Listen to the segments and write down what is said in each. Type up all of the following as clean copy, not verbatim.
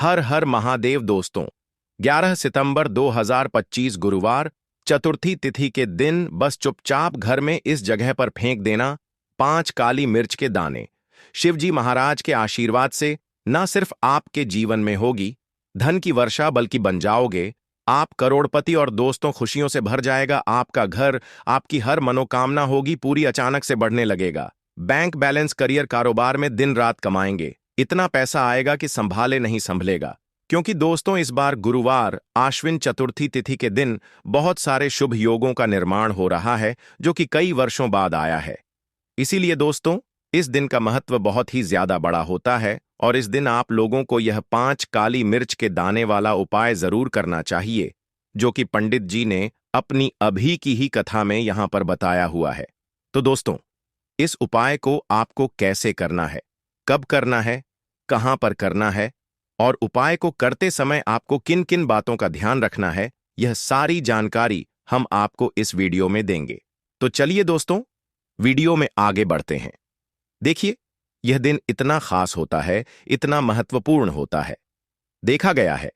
हर हर महादेव दोस्तों। 11 सितंबर 2025 गुरुवार चतुर्थी तिथि के दिन बस चुपचाप घर में इस जगह पर फेंक देना 5 काली मिर्च के दाने। शिवजी महाराज के आशीर्वाद से न सिर्फ आपके जीवन में होगी धन की वर्षा बल्कि बन जाओगे आप करोड़पति और दोस्तों खुशियों से भर जाएगा आपका घर। आपकी हर मनोकामना होगी पूरी अचानक से बढ़ने लगेगा। बैंक बैलेंस करियर कारोबार में दिन रात कमाएंगे। इतना पैसा आएगा कि संभाले नहीं संभलेगा। क्योंकि दोस्तों इस बार गुरुवार आश्विन चतुर्थी तिथि के दिन बहुत सारे शुभ योगों का निर्माण हो रहा है जो कि कई वर्षों बाद आया है। इसीलिए दोस्तों इस दिन का महत्व बहुत ही ज्यादा बड़ा होता है और इस दिन आप लोगों को यह 5 काली मिर्च के दाने वाला उपाय जरूर करना चाहिए जो कि पंडित जी ने अपनी अभी की ही कथा में यहां पर बताया हुआ है। तो दोस्तों इस उपाय को आपको कैसे करना है, कब करना है, कहां पर करना है और उपाय को करते समय आपको किन किन बातों का ध्यान रखना है, यह सारी जानकारी हम आपको इस वीडियो में देंगे। तो चलिए दोस्तों वीडियो में आगे बढ़ते हैं। देखिए यह दिन इतना खास होता है, इतना महत्वपूर्ण होता है। देखा गया है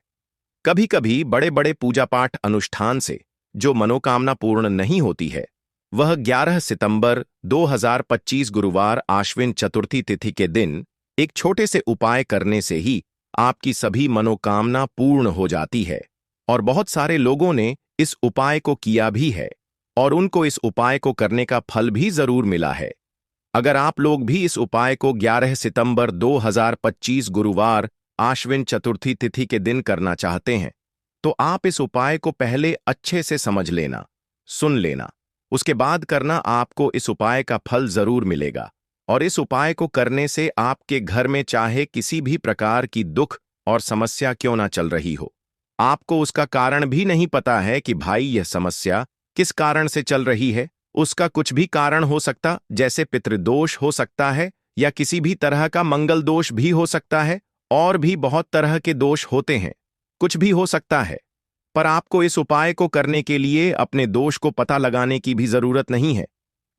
कभी कभी बड़े बड़े पूजा पाठ अनुष्ठान से जो मनोकामना पूर्ण नहीं होती है वह 11 सितंबर 2025 गुरुवार आश्विन चतुर्थी तिथि के दिन एक छोटे से उपाय करने से ही आपकी सभी मनोकामना पूर्ण हो जाती है। और बहुत सारे लोगों ने इस उपाय को किया भी है और उनको इस उपाय को करने का फल भी जरूर मिला है। अगर आप लोग भी इस उपाय को 11 सितंबर 2025 गुरुवार आश्विन चतुर्थी तिथि के दिन करना चाहते हैं तो आप इस उपाय को पहले अच्छे से समझ लेना, सुन लेना, उसके बाद करना। आपको इस उपाय का फल जरूर मिलेगा और इस उपाय को करने से आपके घर में चाहे किसी भी प्रकार की दुख और समस्या क्यों ना चल रही हो, आपको उसका कारण भी नहीं पता है कि भाई यह समस्या किस कारण से चल रही है, उसका कुछ भी कारण हो सकता, जैसे पितृदोष हो सकता है या किसी भी तरह का मंगल दोष भी हो सकता है और भी बहुत तरह के दोष होते हैं, कुछ भी हो सकता है। पर आपको इस उपाय को करने के लिए अपने दोष को पता लगाने की भी जरूरत नहीं है।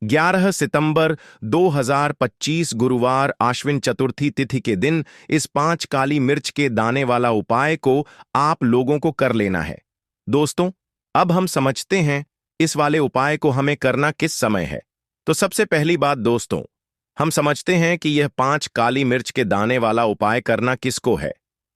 11 सितंबर 2025 गुरुवार आश्विन चतुर्थी तिथि के दिन इस 5 काली मिर्च के दाने वाला उपाय को आप लोगों को कर लेना है। दोस्तों अब हम समझते हैं इस वाले उपाय को हमें करना किस समय है। तो सबसे पहली बात दोस्तों हम समझते हैं कि यह 5 काली मिर्च के दाने वाला उपाय करना किसको है।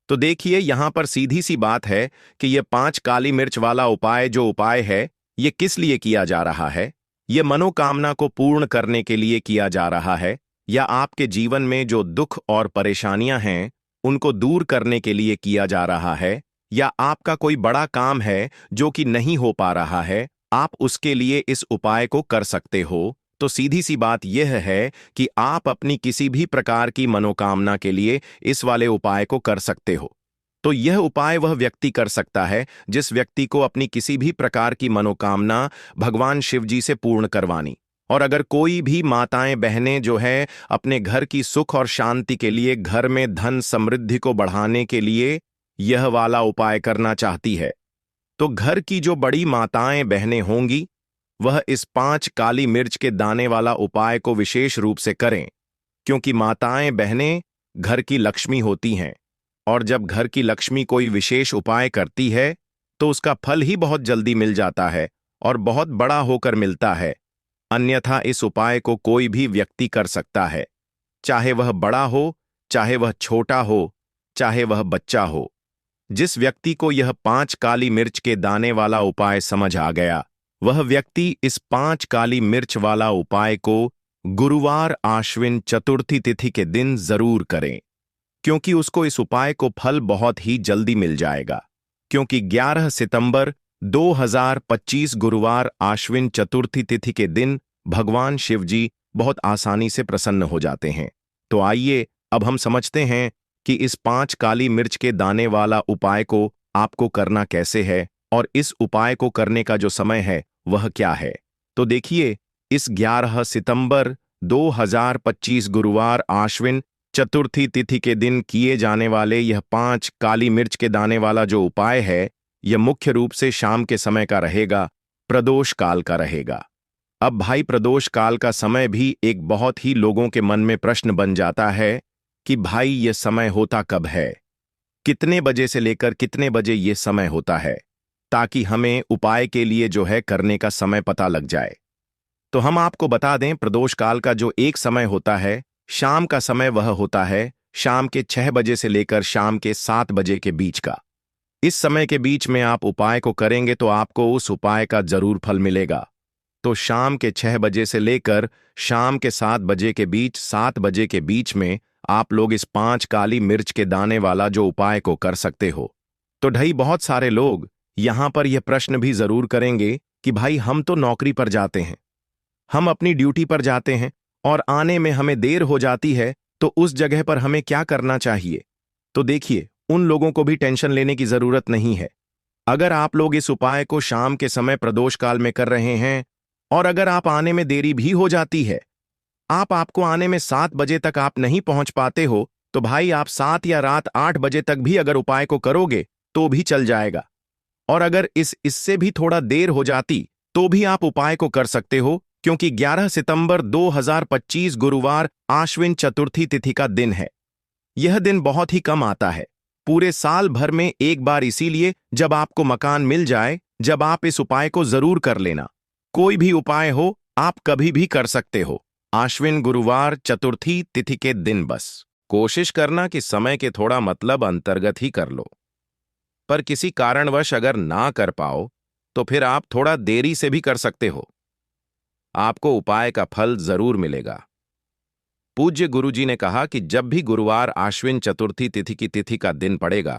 तो देखिए यहां पर सीधी सी बात है कि यह 5 काली मिर्च वाला उपाय जो उपाय है यह किस लिए किया जा रहा है। यह मनोकामना को पूर्ण करने के लिए किया जा रहा है या आपके जीवन में जो दुख और परेशानियां हैं उनको दूर करने के लिए किया जा रहा है, या आपका कोई बड़ा काम है जो कि नहीं हो पा रहा है, आप उसके लिए इस उपाय को कर सकते हो। तो सीधी सी बात यह है कि आप अपनी किसी भी प्रकार की मनोकामना के लिए इस वाले उपाय को कर सकते हो। तो यह उपाय वह व्यक्ति कर सकता है जिस व्यक्ति को अपनी किसी भी प्रकार की मनोकामना भगवान शिव जी से पूर्ण करवानी। और अगर कोई भी माताएं बहनें जो है अपने घर की सुख और शांति के लिए, घर में धन समृद्धि को बढ़ाने के लिए यह वाला उपाय करना चाहती है तो घर की जो बड़ी माताएं बहनें होंगी वह इस 5 काली मिर्च के दाने वाला उपाय को विशेष रूप से करें। क्योंकि माताएं बहनें घर की लक्ष्मी होती हैं और जब घर की लक्ष्मी कोई विशेष उपाय करती है तो उसका फल ही बहुत जल्दी मिल जाता है और बहुत बड़ा होकर मिलता है। अन्यथा इस उपाय को कोई भी व्यक्ति कर सकता है, चाहे वह बड़ा हो, चाहे वह छोटा हो, चाहे वह बच्चा हो। जिस व्यक्ति को यह 5 काली मिर्च के दाने वाला उपाय समझ आ गया वह व्यक्ति इस 5 काली मिर्च वाला उपाय को गुरुवार आश्विन चतुर्थी तिथि के दिन जरूर करें, क्योंकि उसको इस उपाय को फल बहुत ही जल्दी मिल जाएगा। क्योंकि 11 सितंबर 2025 गुरुवार आश्विन चतुर्थी तिथि के दिन भगवान शिव जी बहुत आसानी से प्रसन्न हो जाते हैं। तो आइए अब हम समझते हैं कि इस 5 काली मिर्च के दाने वाला उपाय को आपको करना कैसे है और इस उपाय को करने का जो समय है वह क्या है। तो देखिए इस 11 सितंबर 2025 गुरुवार आश्विन चतुर्थी तिथि के दिन किए जाने वाले यह 5 काली मिर्च के दाने वाला जो उपाय है यह मुख्य रूप से शाम के समय का रहेगा, प्रदोष काल का रहेगा। अब भाई प्रदोष काल का समय भी एक बहुत ही लोगों के मन में प्रश्न बन जाता है कि भाई यह समय होता कब है। कितने बजे से लेकर कितने बजे ये समय होता है, ताकि हमें उपाय के लिए जो है करने का समय पता लग जाए। तो हम आपको बता दें, प्रदोष काल का जो एक समय होता है, शाम का समय, वह होता है शाम के 6 बजे से लेकर शाम के 7 बजे के बीच का। इस समय के बीच में आप उपाय को करेंगे तो आपको उस उपाय का जरूर फल मिलेगा। तो शाम के 6 बजे से लेकर शाम के 7 बजे के बीच, 7 बजे के बीच में आप लोग इस 5 काली मिर्च के दाने वाला जो उपाय को कर सकते हो। तो ढई बहुत सारे लोग यहां पर यह प्रश्न भी जरूर करेंगे कि भाई, हम तो नौकरी पर जाते हैं, हम अपनी ड्यूटी पर जाते हैं और आने में हमें देर हो जाती है, तो उस जगह पर हमें क्या करना चाहिए? तो देखिए, उन लोगों को भी टेंशन लेने की जरूरत नहीं है। अगर आप लोग इस उपाय को शाम के समय प्रदोष काल में कर रहे हैं और अगर आप आने में देरी भी हो जाती है, आपको आने में 7 बजे तक आप नहीं पहुंच पाते हो, तो भाई आप 7 या रात 8 बजे तक भी अगर उपाय को करोगे तो भी चल जाएगा। और अगर इससे भी थोड़ा देर हो जाती तो भी आप उपाय को कर सकते हो, क्योंकि 11 सितंबर 2025 गुरुवार आश्विन चतुर्थी तिथि का दिन है। यह दिन बहुत ही कम आता है, पूरे साल भर में एक बार, इसीलिए जब आपको मकान मिल जाए, जब आप इस उपाय को जरूर कर लेना। कोई भी उपाय हो, आप कभी भी कर सकते हो। आश्विन गुरुवार चतुर्थी तिथि के दिन बस कोशिश करना कि समय के थोड़ा मतलब अंतर्गत ही कर लो। पर किसी कारणवश अगर ना कर पाओ तो फिर आप थोड़ा देरी से भी कर सकते हो, आपको उपाय का फल जरूर मिलेगा। पूज्य गुरुजी ने कहा कि जब भी गुरुवार आश्विन चतुर्थी तिथि की तिथि का दिन पड़ेगा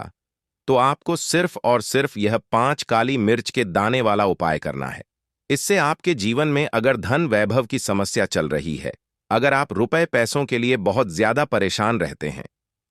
तो आपको सिर्फ और सिर्फ यह 5 काली मिर्च के दाने वाला उपाय करना है। इससे आपके जीवन में अगर धन वैभव की समस्या चल रही है, अगर आप रुपए पैसों के लिए बहुत ज्यादा परेशान रहते हैं,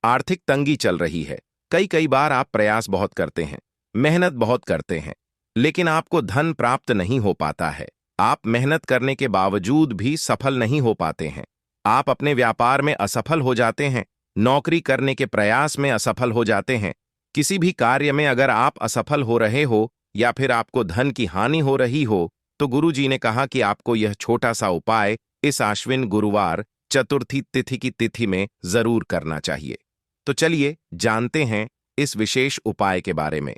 आर्थिक तंगी चल रही है, कई बार आप प्रयास बहुत करते हैं, मेहनत बहुत करते हैं, लेकिन आपको धन प्राप्त नहीं हो पाता है, आप मेहनत करने के बावजूद भी सफल नहीं हो पाते हैं, आप अपने व्यापार में असफल हो जाते हैं, नौकरी करने के प्रयास में असफल हो जाते हैं, किसी भी कार्य में अगर आप असफल हो रहे हो या फिर आपको धन की हानि हो रही हो, तो गुरुजी ने कहा कि आपको यह छोटा सा उपाय इस आश्विन गुरुवार चतुर्थी तिथि की तिथि में जरूर करना चाहिए। तो चलिए जानते हैं इस विशेष उपाय के बारे में।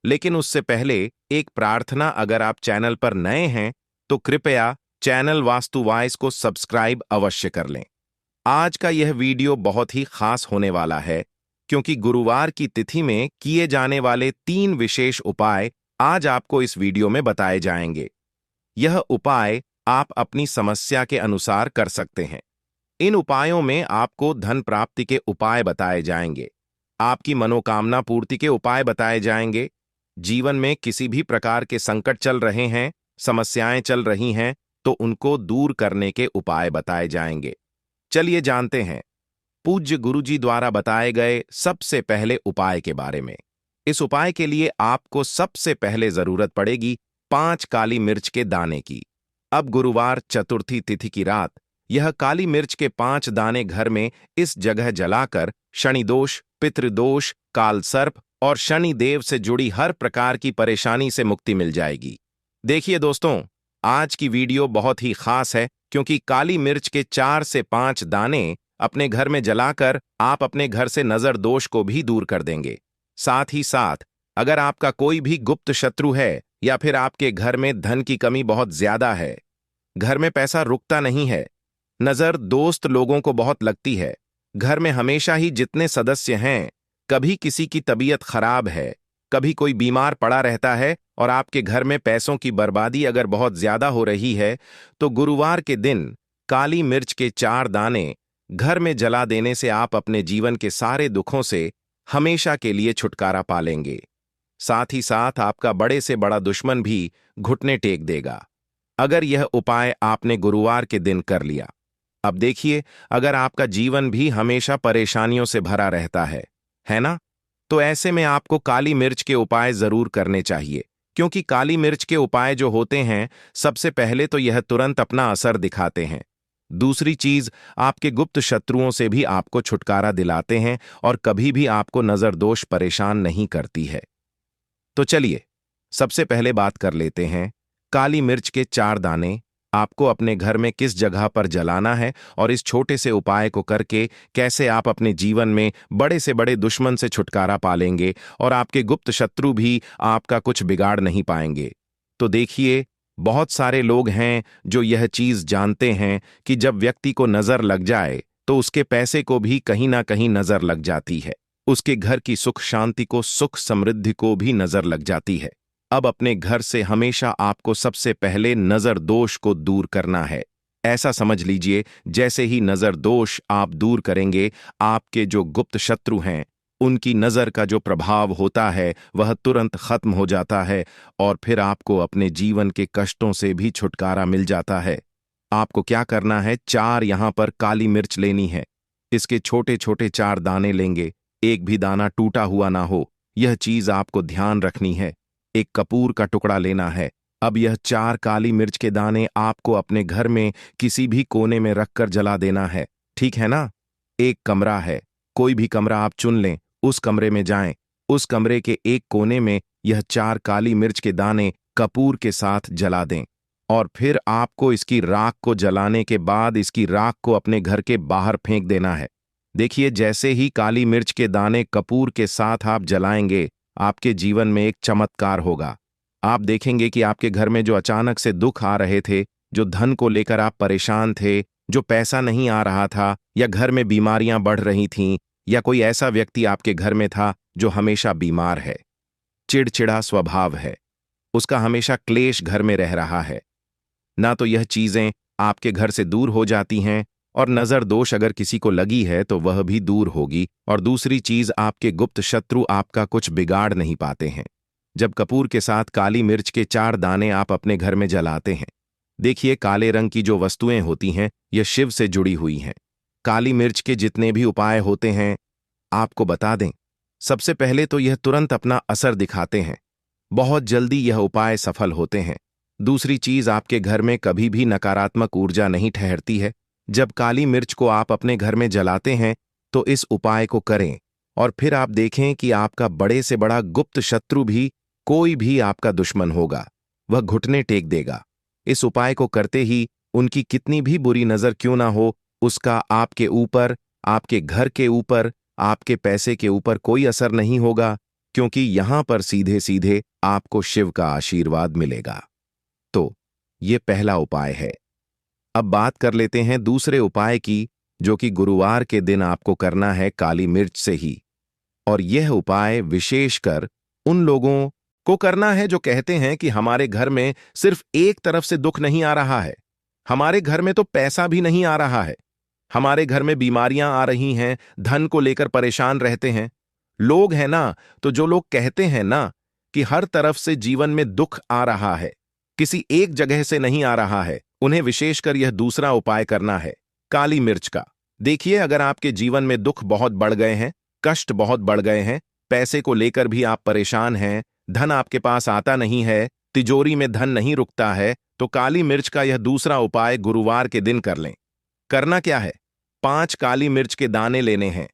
लेकिन उससे पहले एक प्रार्थना, अगर आप चैनल पर नए हैं तो कृपया चैनल वास्तु वॉइस को सब्सक्राइब अवश्य कर लें। आज का यह वीडियो बहुत ही खास होने वाला है, क्योंकि गुरुवार की तिथि में किए जाने वाले 3 विशेष उपाय आज आपको इस वीडियो में बताए जाएंगे। यह उपाय आप अपनी समस्या के अनुसार कर सकते हैं। इन उपायों में आपको धन प्राप्ति के उपाय बताए जाएंगे, आपकी मनोकामना पूर्ति के उपाय बताए जाएंगे, जीवन में किसी भी प्रकार के संकट चल रहे हैं, समस्याएं चल रही हैं, तो उनको दूर करने के उपाय बताए जाएंगे। चलिए जानते हैं पूज्य गुरुजी द्वारा बताए गए सबसे पहले उपाय के बारे में। इस उपाय के लिए आपको सबसे पहले जरूरत पड़ेगी 5 काली मिर्च के दाने की। अब गुरुवार चतुर्थी तिथि की रात यह काली मिर्च के 5 दाने घर में इस जगह जलाकर शनि दोष, पितृदोष, काल सर्प और शनि देव से जुड़ी हर प्रकार की परेशानी से मुक्ति मिल जाएगी। देखिए दोस्तों, आज की वीडियो बहुत ही खास है, क्योंकि काली मिर्च के 4 से 5 दाने अपने घर में जलाकर आप अपने घर से नजर दोष को भी दूर कर देंगे। साथ ही साथ अगर आपका कोई भी गुप्त शत्रु है या फिर आपके घर में धन की कमी बहुत ज्यादा है, घर में पैसा रुकता नहीं है, नजर दोस्त लोगों को बहुत लगती है, घर में हमेशा ही जितने सदस्य हैं, कभी किसी की तबीयत खराब है, कभी कोई बीमार पड़ा रहता है और आपके घर में पैसों की बर्बादी अगर बहुत ज्यादा हो रही है, तो गुरुवार के दिन काली मिर्च के 4 दाने घर में जला देने से आप अपने जीवन के सारे दुखों से हमेशा के लिए छुटकारा पा लेंगे। साथ ही साथ आपका बड़े से बड़ा दुश्मन भी घुटने टेक देगा, अगर यह उपाय आपने गुरुवार के दिन कर लिया। अब देखिए, अगर आपका जीवन भी हमेशा परेशानियों से भरा रहता है ना, तो ऐसे में आपको काली मिर्च के उपाय जरूर करने चाहिए, क्योंकि काली मिर्च के उपाय जो होते हैं, सबसे पहले तो यह तुरंत अपना असर दिखाते हैं। दूसरी चीज, आपके गुप्त शत्रुओं से भी आपको छुटकारा दिलाते हैं और कभी भी आपको नजर दोष परेशान नहीं करती है। तो चलिए सबसे पहले बात कर लेते हैं काली मिर्च के 4 दाने आपको अपने घर में किस जगह पर जलाना है और इस छोटे से उपाय को करके कैसे आप अपने जीवन में बड़े से बड़े दुश्मन से छुटकारा पालेंगे और आपके गुप्त शत्रु भी आपका कुछ बिगाड़ नहीं पाएंगे। तो देखिए, बहुत सारे लोग हैं जो यह चीज जानते हैं कि जब व्यक्ति को नजर लग जाए तो उसके पैसे को भी कहीं ना कहीं नजर लग जाती है, उसके घर की सुख शांति को, सुख समृद्धि को भी नजर लग जाती है। अब अपने घर से हमेशा आपको सबसे पहले नजर दोष को दूर करना है। ऐसा समझ लीजिए, जैसे ही नजर दोष आप दूर करेंगे, आपके जो गुप्त शत्रु हैं उनकी नजर का जो प्रभाव होता है वह तुरंत खत्म हो जाता है और फिर आपको अपने जीवन के कष्टों से भी छुटकारा मिल जाता है। आपको क्या करना है, 4 यहां पर काली मिर्च लेनी है। इसके छोटे छोटे 4 दाने लेंगे, एक भी दाना टूटा हुआ ना हो, यह चीज आपको ध्यान रखनी है। एक कपूर का टुकड़ा लेना है। अब यह 4 काली मिर्च के दाने आपको अपने घर में किसी भी कोने में रखकर जला देना है, ठीक है ना? एक कमरा है, कोई भी कमरा आप चुन लें, उस कमरे में जाएं। उस कमरे के एक कोने में यह 4 काली मिर्च के दाने कपूर के साथ जला दें और फिर आपको इसकी राख को जलाने के बाद इसकी राख को अपने घर के बाहर फेंक देना है। देखिए, जैसे ही काली मिर्च के दाने कपूर के साथ आप जलाएंगे, आपके जीवन में एक चमत्कार होगा। आप देखेंगे कि आपके घर में जो अचानक से दुख आ रहे थे, जो धन को लेकर आप परेशान थे, जो पैसा नहीं आ रहा था, या घर में बीमारियां बढ़ रही थीं, या कोई ऐसा व्यक्ति आपके घर में था जो हमेशा बीमार है, चिड़चिड़ा स्वभाव है, उसका हमेशा क्लेश घर में रह रहा है, ना तो यह चीजें आपके घर से दूर हो जाती हैं और नजर दोष अगर किसी को लगी है तो वह भी दूर होगी, और दूसरी चीज, आपके गुप्त शत्रु आपका कुछ बिगाड़ नहीं पाते हैं। जब कपूर के साथ काली मिर्च के 4 दाने आप अपने घर में जलाते हैं, देखिए काले रंग की जो वस्तुएं होती हैं यह शिव से जुड़ी हुई हैं। काली मिर्च के जितने भी उपाय होते हैं आपको बता दें, सबसे पहले तो यह तुरंत अपना असर दिखाते हैं, बहुत जल्दी यह उपाय सफल होते हैं। दूसरी चीज, आपके घर में कभी भी नकारात्मक ऊर्जा नहीं ठहरती है। जब काली मिर्च को आप अपने घर में जलाते हैं तो इस उपाय को करें और फिर आप देखें कि आपका बड़े से बड़ा गुप्त शत्रु भी, कोई भी आपका दुश्मन होगा, वह घुटने टेक देगा। इस उपाय को करते ही उनकी कितनी भी बुरी नजर क्यों ना हो, उसका आपके ऊपर, आपके घर के ऊपर, आपके पैसे के ऊपर कोई असर नहीं होगा, क्योंकि यहां पर सीधे सीधे आपको शिव का आशीर्वाद मिलेगा। तो ये पहला उपाय है। अब बात कर लेते हैं दूसरे उपाय की, जो कि गुरुवार के दिन आपको करना है काली मिर्च से ही। और यह उपाय विशेषकर उन लोगों को करना है जो कहते हैं कि हमारे घर में सिर्फ एक तरफ से दुख नहीं आ रहा है, हमारे घर में तो पैसा भी नहीं आ रहा है, हमारे घर में बीमारियां आ रही हैं, धन को लेकर परेशान रहते हैं। लोग हैं ना, तो जो लोग कहते हैं ना कि हर तरफ से जीवन में दुख आ रहा है, किसी एक जगह से नहीं आ रहा है, उन्हें विशेषकर यह दूसरा उपाय करना है, काली मिर्च का। देखिए, अगर आपके जीवन में दुख बहुत बढ़ गए हैं, कष्ट बहुत बढ़ गए हैं, पैसे को लेकर भी आप परेशान हैं, धन आपके पास आता नहीं है, तिजोरी में धन नहीं रुकता है, तो काली मिर्च का यह दूसरा उपाय गुरुवार के दिन कर लें। करना क्या है, 5 काली मिर्च के दाने लेने हैं।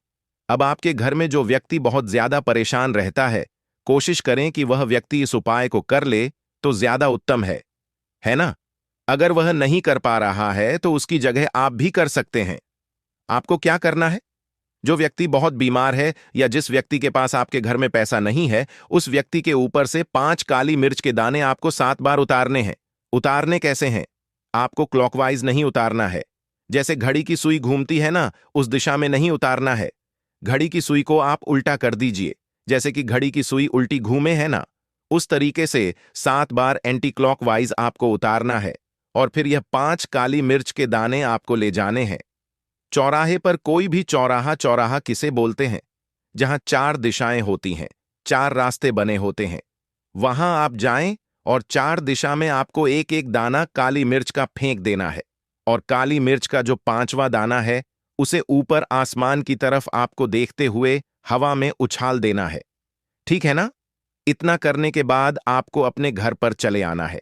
अब आपके घर में जो व्यक्ति बहुत ज्यादा परेशान रहता है, कोशिश करें कि वह व्यक्ति इस उपाय को कर ले तो ज्यादा उत्तम है ना? अगर वह नहीं कर पा रहा है तो उसकी जगह आप भी कर सकते हैं। आपको क्या करना है, जो व्यक्ति बहुत बीमार है या जिस व्यक्ति के पास आपके घर में पैसा नहीं है, उस व्यक्ति के ऊपर से 5 काली मिर्च के दाने आपको 7 बार उतारने हैं। उतारने कैसे हैं? आपको क्लॉकवाइज नहीं उतारना है, जैसे घड़ी की सुई घूमती है ना, उस दिशा में नहीं उतारना है। घड़ी की सुई को आप उल्टा कर दीजिए, जैसे कि घड़ी की सुई उल्टी घूमे है ना, उस तरीके से 7 बार एंटी क्लॉकवाइज आपको उतारना है। और फिर यह 5 काली मिर्च के दाने आपको ले जाने हैं चौराहे पर। कोई भी चौराहा, चौराहा किसे बोलते हैं? जहां 4 दिशाएं होती हैं, 4 रास्ते बने होते हैं, वहां आप जाएं और 4 दिशा में आपको एक एक दाना काली मिर्च का फेंक देना है। और काली मिर्च का जो 5वां दाना है, उसे ऊपर आसमान की तरफ आपको देखते हुए हवा में उछाल देना है, ठीक है ना? इतना करने के बाद आपको अपने घर पर चले आना है।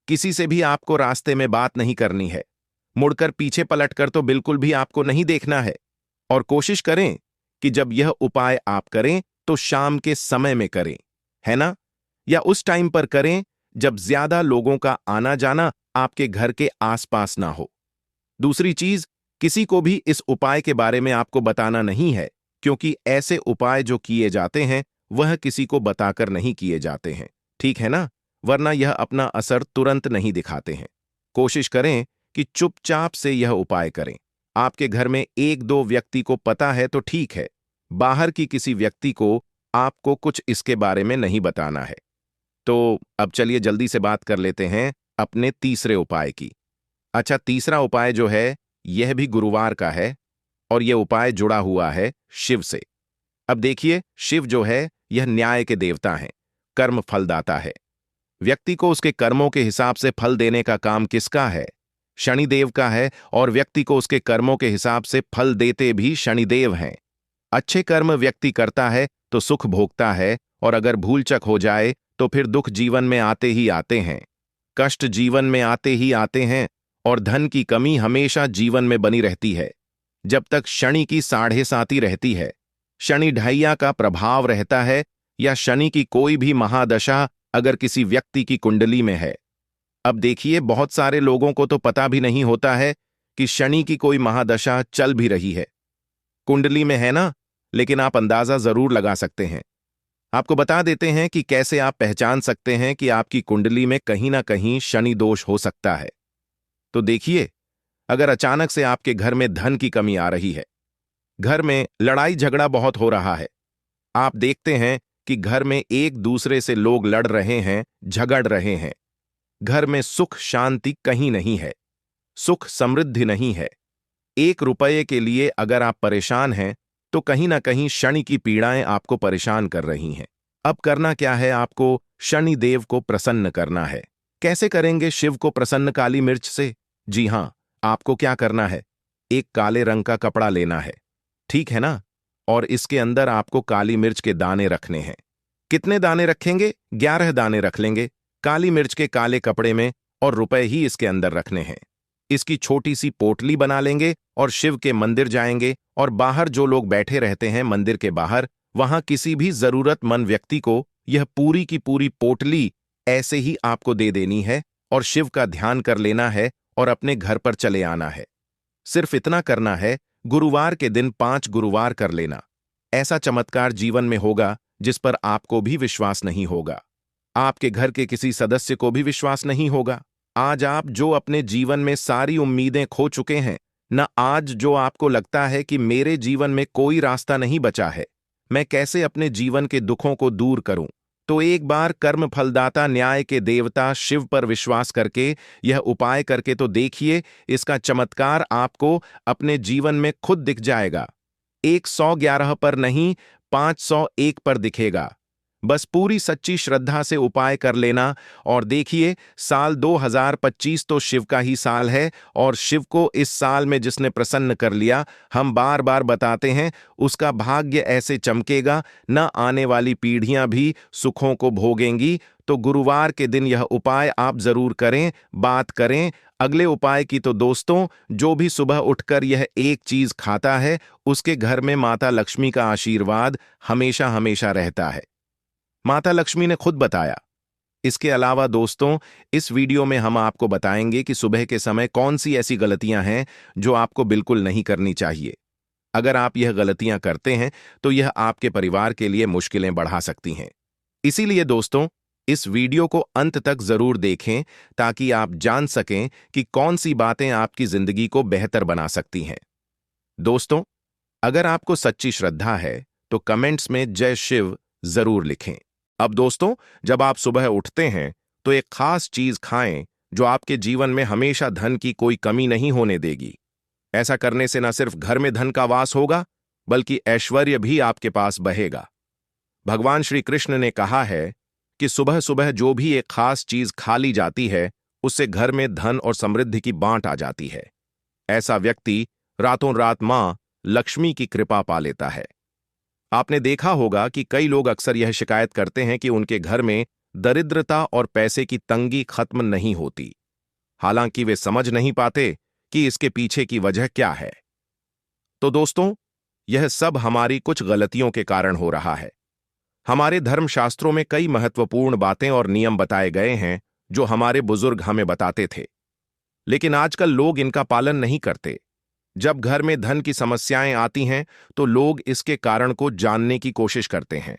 किसी से भी आपको रास्ते में बात नहीं करनी है, मुड़कर पीछे पलटकर तो बिल्कुल भी आपको नहीं देखना है। और कोशिश करें कि जब यह उपाय आप करें तो शाम के समय में करें, है ना? या उस टाइम पर करें जब ज्यादा लोगों का आना जाना आपके घर के आसपास ना हो। दूसरी चीज, किसी को भी इस उपाय के बारे में आपको बताना नहीं है, क्योंकि ऐसे उपाय जो किए जाते हैं वह किसी को बताकर नहीं किए जाते हैं, ठीक है ना? वरना यह अपना असर तुरंत नहीं दिखाते हैं। कोशिश करें कि चुपचाप से यह उपाय करें। आपके घर में एक दो व्यक्ति को पता है तो ठीक है, बाहर की किसी व्यक्ति को आपको कुछ इसके बारे में नहीं बताना है। तो अब चलिए जल्दी से बात कर लेते हैं अपने तीसरे उपाय की। अच्छा, तीसरा उपाय जो है यह भी गुरुवार का है और यह उपाय जुड़ा हुआ है शिव से। अब देखिए, शिव जो है यह न्याय के देवता हैं, कर्म फलदाता है। व्यक्ति को उसके कर्मों के हिसाब से फल देने का काम किसका है? शनिदेव का है, और व्यक्ति को उसके कर्मों के हिसाब से फल देते भी शनिदेव हैं। अच्छे कर्म व्यक्ति करता है तो सुख भोगता है, और अगर भूलचक हो जाए तो फिर दुख जीवन में आते ही आते हैं, कष्ट जीवन में आते ही आते हैं, और धन की कमी हमेशा जीवन में बनी रहती है जब तक शनि की साढ़े साती रहती है, शनि ढैया का प्रभाव रहता है, या शनि की कोई भी महादशा अगर किसी व्यक्ति की कुंडली में है। अब देखिए, बहुत सारे लोगों को तो पता भी नहीं होता है कि शनि की कोई महादशा चल भी रही है, कुंडली में है ना, लेकिन आप अंदाजा जरूर लगा सकते हैं। आपको बता देते हैं कि कैसे आप पहचान सकते हैं कि आपकी कुंडली में कहीं ना कहीं शनि दोष हो सकता है। तो देखिए, अगर अचानक से आपके घर में धन की कमी आ रही है, घर में लड़ाई झगड़ा बहुत हो रहा है, आप देखते हैं कि घर में एक दूसरे से लोग लड़ रहे हैं, झगड़ रहे हैं, घर में सुख शांति कहीं नहीं है, सुख समृद्धि नहीं है, 1 रुपये के लिए अगर आप परेशान हैं तो कहीं ना कहीं शनि की पीड़ाएं आपको परेशान कर रही हैं। अब करना क्या है? आपको शनि देव को प्रसन्न करना है। कैसे करेंगे शिव को प्रसन्न? काली मिर्च से। जी हां, आपको क्या करना है? एक काले रंग का कपड़ा लेना है, ठीक है ना? और इसके अंदर आपको काली मिर्च के दाने रखने हैं। कितने दाने रखेंगे? 11 दाने रख लेंगे काली मिर्च के काले कपड़े में, और रुपए ही इसके अंदर रखने हैं। इसकी छोटी सी पोटली बना लेंगे और शिव के मंदिर जाएंगे, और बाहर जो लोग बैठे रहते हैं मंदिर के बाहर, वहां किसी भी जरूरतमंद व्यक्ति को यह पूरी की पूरी पोटली ऐसे ही आपको दे देनी है, और शिव का ध्यान कर लेना है और अपने घर पर चले आना है। सिर्फ इतना करना है, गुरुवार के दिन 5 गुरुवार कर लेना। ऐसा चमत्कार जीवन में होगा जिस पर आपको भी विश्वास नहीं होगा, आपके घर के किसी सदस्य को भी विश्वास नहीं होगा। आज आप जो अपने जीवन में सारी उम्मीदें खो चुके हैं, न आज जो आपको लगता है कि मेरे जीवन में कोई रास्ता नहीं बचा है, मैं कैसे अपने जीवन के दुखों को दूर करूं, तो एक बार कर्म फलदाता न्याय के देवता शिव पर विश्वास करके यह उपाय करके तो देखिए, इसका चमत्कार आपको अपने जीवन में खुद दिख जाएगा। 111 पर नहीं, 501 पर दिखेगा। बस पूरी सच्ची श्रद्धा से उपाय कर लेना, और देखिए, साल 2025 तो शिव का ही साल है, और शिव को इस साल में जिसने प्रसन्न कर लिया, हम बार बार बताते हैं, उसका भाग्य ऐसे चमकेगा, न आने वाली पीढ़ियां भी सुखों को भोगेंगी। तो गुरुवार के दिन यह उपाय आप जरूर करें, बात करें। अगले उपाय की तो दोस्तों, जो भी सुबह उठकर यह एक चीज खाता है, उसके घर में माता लक्ष्मी का आशीर्वाद हमेशा हमेशा रहता है। माता लक्ष्मी ने खुद बताया। इसके अलावा दोस्तों, इस वीडियो में हम आपको बताएंगे कि सुबह के समय कौन सी ऐसी गलतियां हैं जो आपको बिल्कुल नहीं करनी चाहिए। अगर आप यह गलतियां करते हैं तो यह आपके परिवार के लिए मुश्किलें बढ़ा सकती हैं। इसीलिए दोस्तों, इस वीडियो को अंत तक जरूर देखें, ताकि आप जान सकें कि कौन सी बातें आपकी जिंदगी को बेहतर बना सकती हैं। दोस्तों, अगर आपको सच्ची श्रद्धा है तो कमेंट्स में जय शिव जरूर लिखें। अब दोस्तों, जब आप सुबह उठते हैं तो एक खास चीज खाएं जो आपके जीवन में हमेशा धन की कोई कमी नहीं होने देगी। ऐसा करने से न सिर्फ घर में धन का वास होगा, बल्कि ऐश्वर्य भी आपके पास बहेगा। भगवान श्री कृष्ण ने कहा है कि सुबह सुबह जो भी एक खास चीज खा ली जाती है, उससे घर में धन और समृद्धि की बांट आ जाती है। ऐसा व्यक्ति रातों रात मां लक्ष्मी की कृपा पा लेता है। आपने देखा होगा कि कई लोग अक्सर यह शिकायत करते हैं कि उनके घर में दरिद्रता और पैसे की तंगी खत्म नहीं होती, हालांकि वे समझ नहीं पाते कि इसके पीछे की वजह क्या है। तो दोस्तों, यह सब हमारी कुछ गलतियों के कारण हो रहा है। हमारे धर्मशास्त्रों में कई महत्वपूर्ण बातें और नियम बताए गए हैं जो हमारे बुजुर्ग हमें बताते थे। लेकिन आजकल लोग इनका पालन नहीं करते। जब घर में धन की समस्याएं आती हैं तो लोग इसके कारण को जानने की कोशिश करते हैं,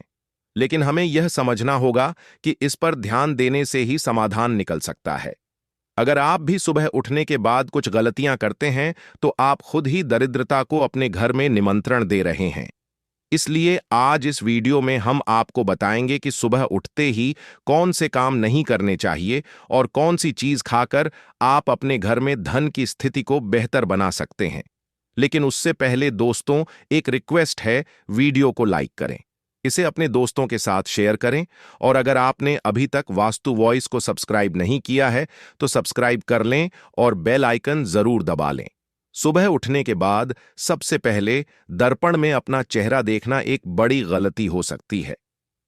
लेकिन हमें यह समझना होगा कि इस पर ध्यान देने से ही समाधान निकल सकता है। अगर आप भी सुबह उठने के बाद कुछ गलतियां करते हैं तो आप खुद ही दरिद्रता को अपने घर में निमंत्रण दे रहे हैं। इसलिए आज इस वीडियो में हम आपको बताएंगे कि सुबह उठते ही कौन से काम नहीं करने चाहिए और कौन सी चीज खाकर आप अपने घर में धन की स्थिति को बेहतर बना सकते हैं। लेकिन उससे पहले दोस्तों, एक रिक्वेस्ट है, वीडियो को लाइक करें, इसे अपने दोस्तों के साथ शेयर करें, और अगर आपने अभी तक वास्तु वॉइस को सब्सक्राइब नहीं किया है तो सब्सक्राइब कर लें और बेल आइकन जरूर दबा लें। सुबह उठने के बाद सबसे पहले दर्पण में अपना चेहरा देखना एक बड़ी गलती हो सकती है।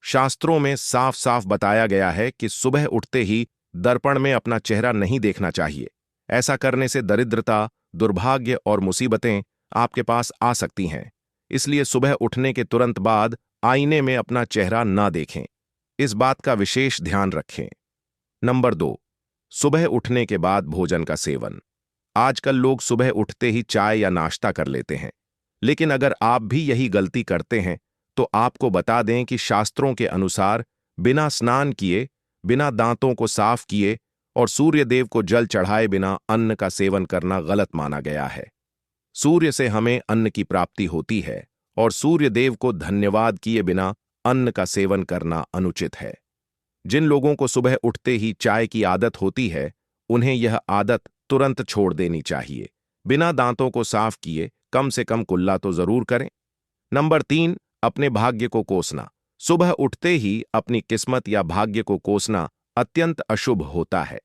शास्त्रों में साफ साफ बताया गया है कि सुबह उठते ही दर्पण में अपना चेहरा नहीं देखना चाहिए। ऐसा करने से दरिद्रता, दुर्भाग्य और मुसीबतें आपके पास आ सकती हैं। इसलिए सुबह उठने के तुरंत बाद आईने में अपना चेहरा ना देखें। इस बात का विशेष ध्यान रखें। नंबर 2, सुबह उठने के बाद भोजन का सेवन। आजकल लोग सुबह उठते ही चाय या नाश्ता कर लेते हैं, लेकिन अगर आप भी यही गलती करते हैं तो आपको बता दें कि शास्त्रों के अनुसार बिना स्नान किए, बिना दांतों को साफ किए और सूर्य देव को जल चढ़ाए बिना अन्न का सेवन करना गलत माना गया है। सूर्य से हमें अन्न की प्राप्ति होती है और सूर्य देव को धन्यवाद किए बिना अन्न का सेवन करना अनुचित है। जिन लोगों को सुबह उठते ही चाय की आदत होती है, उन्हें यह आदत तुरंत छोड़ देनी चाहिए। बिना दांतों को साफ किए कम से कम कुल्ला तो जरूर करें। नंबर 3, अपने भाग्य को कोसना। सुबह उठते ही अपनी किस्मत या भाग्य को कोसना अत्यंत अशुभ होता है।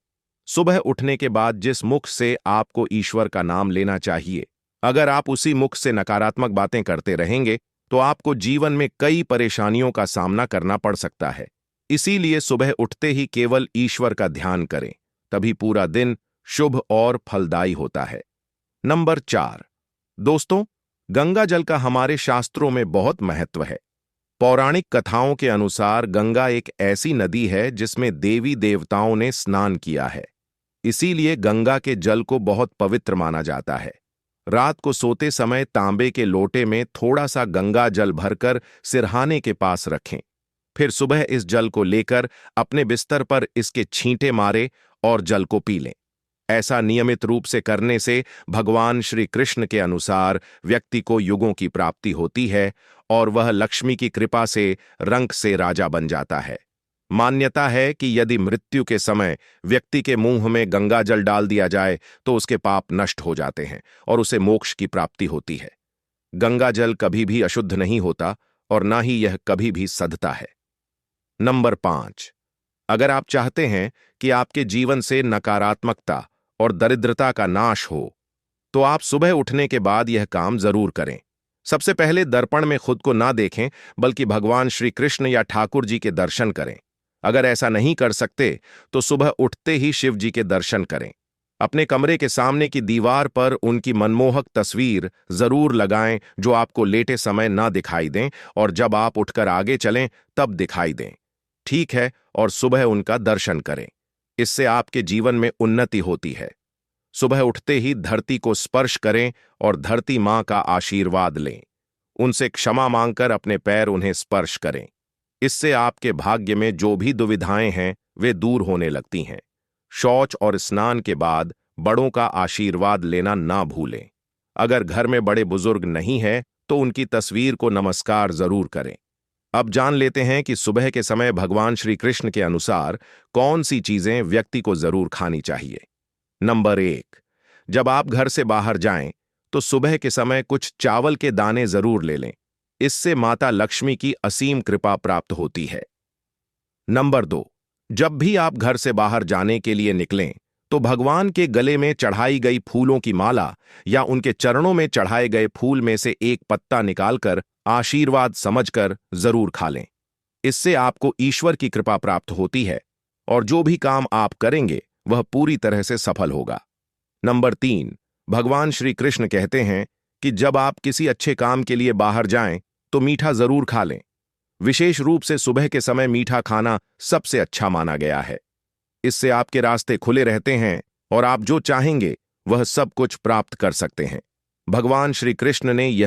सुबह उठने के बाद जिस मुख से आपको ईश्वर का नाम लेना चाहिए, अगर आप उसी मुख से नकारात्मक बातें करते रहेंगे तो आपको जीवन में कई परेशानियों का सामना करना पड़ सकता है। इसीलिए सुबह उठते ही केवल ईश्वर का ध्यान करें, तभी पूरा दिन शुभ और फलदायी होता है। नंबर 4, दोस्तों, गंगा जल का हमारे शास्त्रों में बहुत महत्व है। पौराणिक कथाओं के अनुसार गंगा एक ऐसी नदी है जिसमें देवी देवताओं ने स्नान किया है। इसीलिए गंगा के जल को बहुत पवित्र माना जाता है। रात को सोते समय तांबे के लोटे में थोड़ा सा गंगा जल भरकर सिरहाने के पास रखें। फिर सुबह इस जल को लेकर अपने बिस्तर पर इसके छींटे मारे और जल को पी लें। ऐसा नियमित रूप से करने से भगवान श्री कृष्ण के अनुसार व्यक्ति को युगों की प्राप्ति होती है और वह लक्ष्मी की कृपा से रंक से राजा बन जाता है। मान्यता है कि यदि मृत्यु के समय व्यक्ति के मुंह में गंगा जल डाल दिया जाए तो उसके पाप नष्ट हो जाते हैं और उसे मोक्ष की प्राप्ति होती है। गंगा जल कभी भी अशुद्ध नहीं होता और ना ही यह कभी भी सधता है। नंबर 5, अगर आप चाहते हैं कि आपके जीवन से नकारात्मकता और दरिद्रता का नाश हो तो आप सुबह उठने के बाद यह काम जरूर करें। सबसे पहले दर्पण में खुद को ना देखें, बल्कि भगवान श्री कृष्ण या ठाकुर जी के दर्शन करें। अगर ऐसा नहीं कर सकते तो सुबह उठते ही शिव जी के दर्शन करें। अपने कमरे के सामने की दीवार पर उनकी मनमोहक तस्वीर जरूर लगाएं जो आपको लेटे समय ना दिखाई दें और जब आप उठकर आगे चलें तब दिखाई दें। ठीक है, और सुबह उनका दर्शन करें। इससे आपके जीवन में उन्नति होती है। सुबह उठते ही धरती को स्पर्श करें और धरती मां का आशीर्वाद लें। उनसे क्षमा मांगकर अपने पैर उन्हें स्पर्श करें। इससे आपके भाग्य में जो भी दुविधाएं हैं वे दूर होने लगती हैं। शौच और स्नान के बाद बड़ों का आशीर्वाद लेना ना भूलें। अगर घर में बड़े बुजुर्ग नहीं हैं तो उनकी तस्वीर को नमस्कार जरूर करें। अब जान लेते हैं कि सुबह के समय भगवान श्री कृष्ण के अनुसार कौन सी चीजें व्यक्ति को जरूर खानी चाहिए। नंबर 1, जब आप घर से बाहर जाएं तो सुबह के समय कुछ चावल के दाने जरूर ले लें। इससे माता लक्ष्मी की असीम कृपा प्राप्त होती है। नंबर 2, जब भी आप घर से बाहर जाने के लिए निकलें तो भगवान के गले में चढ़ाई गई फूलों की माला या उनके चरणों में चढ़ाए गए फूल में से एक पत्ता निकालकर आशीर्वाद समझकर जरूर खा लें। इससे आपको ईश्वर की कृपा प्राप्त होती है और जो भी काम आप करेंगे वह पूरी तरह से सफल होगा। नंबर 3, भगवान श्री कृष्ण कहते हैं कि जब आप किसी अच्छे काम के लिए बाहर जाएं तो मीठा जरूर खा लें। विशेष रूप से सुबह के समय मीठा खाना सबसे अच्छा माना गया है। इससे आपके रास्ते खुले रहते हैं और आप जो चाहेंगे वह सब कुछ प्राप्त कर सकते हैं। भगवान श्री कृष्ण ने यह